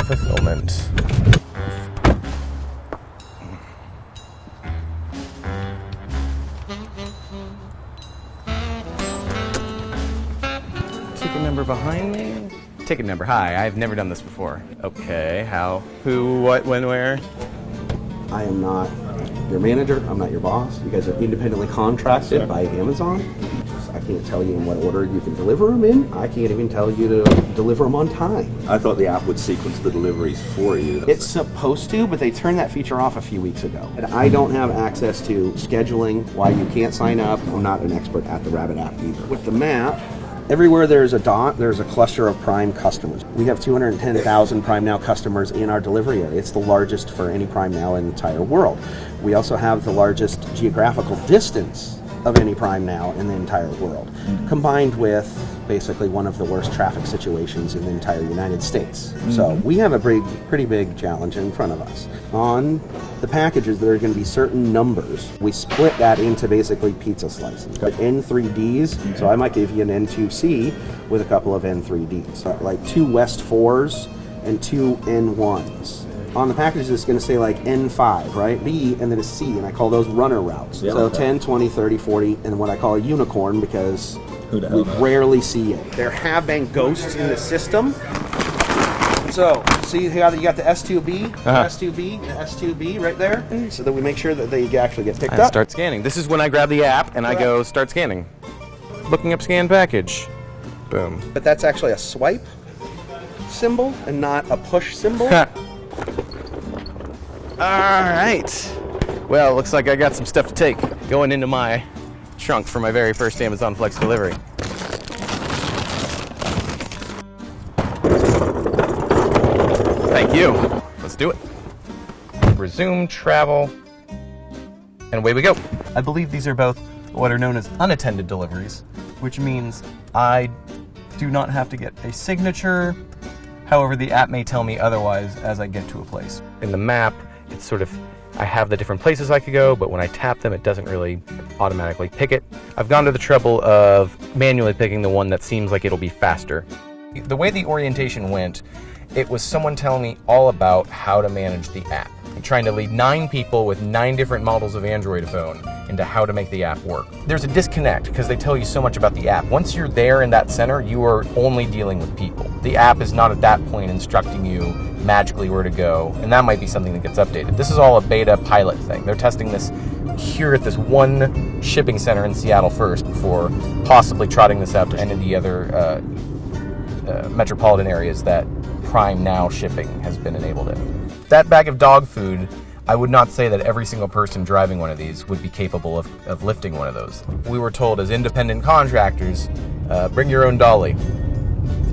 fulfillment. Ticket number behind me? Ticket number, hi, I've never done this before. Okay, how, who, what, when, where? I am not your manager, I'm not your boss. You guys are independently contracted by Amazon. I can't tell you in what order you can deliver them in. I can't even tell you to deliver them on time. I thought the app would sequence the deliveries for you. It's supposed to, but they turned that feature off a few weeks ago. And I don't have access to scheduling, why you can't sign up. I'm not an expert at the Rabbit app either. With the map, everywhere there's a dot, there's a cluster of Prime customers. We have 210,000 Prime Now customers in our delivery area. It's the largest for any Prime Now in the entire world. We also have the largest geographical distance of any Prime Now in the entire world, combined with basically one of the worst traffic situations in the entire United States. So we have a pretty big challenge in front of us. On the packages, there are going to be certain numbers. We split that into basically pizza slices, but N3Ds, so I might give you an N2C with a couple of N3Ds, so like 2 West 4s and 2 N1s. On the packages, it's going to say like N5, right? B, and then a C, and I call those runner routes. Yeah, so 10, 20, 30, 40, and what I call a unicorn because we rarely see it. There have been ghosts in the system. So, see how you got the S2B, S2B, the S2B right there? So that we make sure that they actually get picked up. Start scanning. This is when I grab the app and I go start scanning. Looking up scan package. Boom. But that's actually a swipe symbol and not a push symbol. Alright. Well, looks like I got some stuff to take. Going into my trunk for my very first Amazon Flex delivery. Thank you. Let's do it. Resume travel. And away we go. I believe these are both what are known as unattended deliveries, which means I do not have to get a signature. However, the app may tell me otherwise as I get to a place. In the map, it's sort of, I have the different places I could go, but when I tap them, it doesn't really automatically pick it. I've gone to the trouble of manually picking the one that seems like it'll be faster. The way the orientation went, it was someone telling me all about how to manage the app. I'm trying to lead 9 people with 9 different models of Android phone into how to make the app work. There's a disconnect because they tell you so much about the app. Once you're there in that center, you are only dealing with people. The app is not at that point instructing you magically where to go, and that might be something that gets updated. This is all a beta pilot thing. They're testing this here at this one shipping center in Seattle first before possibly trotting this out to any of the other metropolitan areas that Prime Now shipping has been enabled in. That bag of dog food, I would not say that every single person driving one of these would be capable of lifting one of those. We were told as independent contractors, bring your own dolly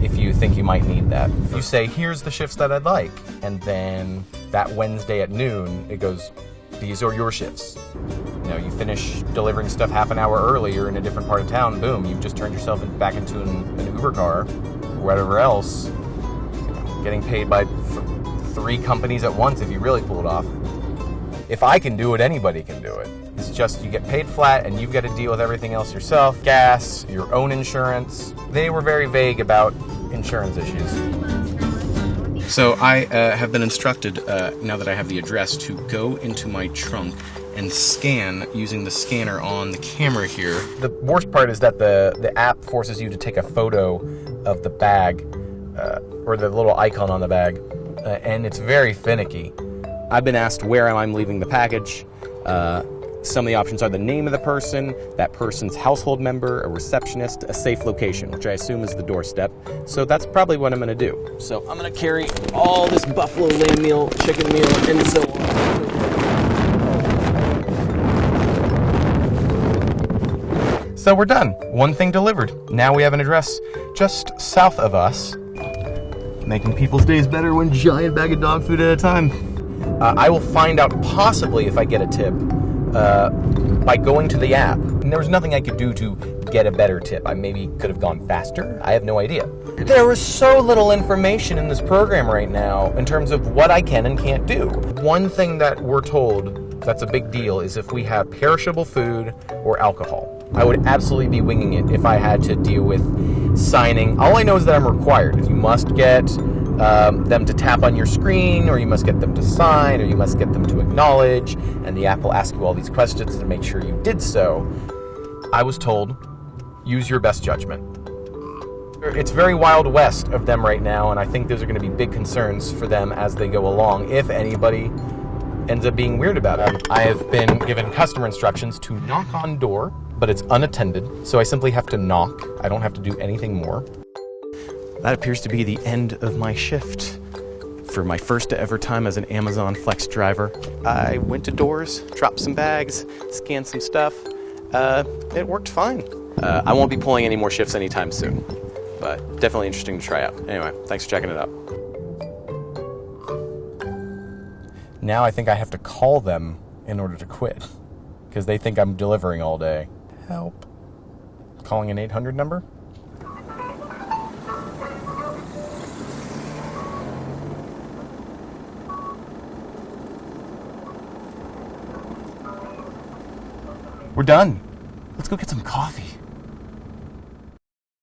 if you think you might need that. If you say, here's the shifts that I'd like, and then that Wednesday at noon, it goes, these are your shifts. You know, you finish delivering stuff half an hour earlier in a different part of town, boom, you've just turned yourself back into an Uber car or whatever else, getting paid by 3 companies at once if you really pull it off. If I can do it, anybody can do it. It's just you get paid flat and you've got to deal with everything else yourself. Gas, your own insurance. They were very vague about insurance issues. So I have been instructed, now that I have the address, to go into my trunk and scan using the scanner on the camera here. The worst part is that the app forces you to take a photo of the bag, or the little icon on the bag, and it's very finicky. I've been asked where I'm leaving the package. Some of the options are the name of the person, that person's household member, a receptionist, a safe location, which I assume is the doorstep. So that's probably what I'm going to do. So I'm going to carry all this buffalo lamb meal, chicken meal, and so on. So we're done. One thing delivered. Now we have an address just south of us, making people's days better one giant bag of dog food at a time. I will find out possibly if I get a tip by going to the app. And there was nothing I could do to get a better tip. I maybe could have gone faster. I have no idea. There is so little information in this program right now in terms of what I can and can't do. One thing that we're told that's a big deal is if we have perishable food or alcohol. I would absolutely be winging it if I had to deal with signing. All I know is that I'm required. You must get them to tap on your screen, or you must get them to sign, or you must get them to acknowledge, and the app will ask you all these questions to make sure you did so. I was told, use your best judgment. It's very Wild West of them right now, and I think those are going to be big concerns for them as they go along, if anybody ends up being weird about it. I have been given customer instructions to knock on door, but it's unattended, so I simply have to knock. I don't have to do anything more. That appears to be the end of my shift. For my first ever time as an Amazon Flex driver, I went to doors, dropped some bags, scanned some stuff. It worked fine. I won't be pulling any more shifts anytime soon, but definitely interesting to try out. Anyway, thanks for checking it out. Now I think I have to call them in order to quit, because they think I'm delivering all day. Help. Calling an 800 number? We're done. Let's go get some coffee.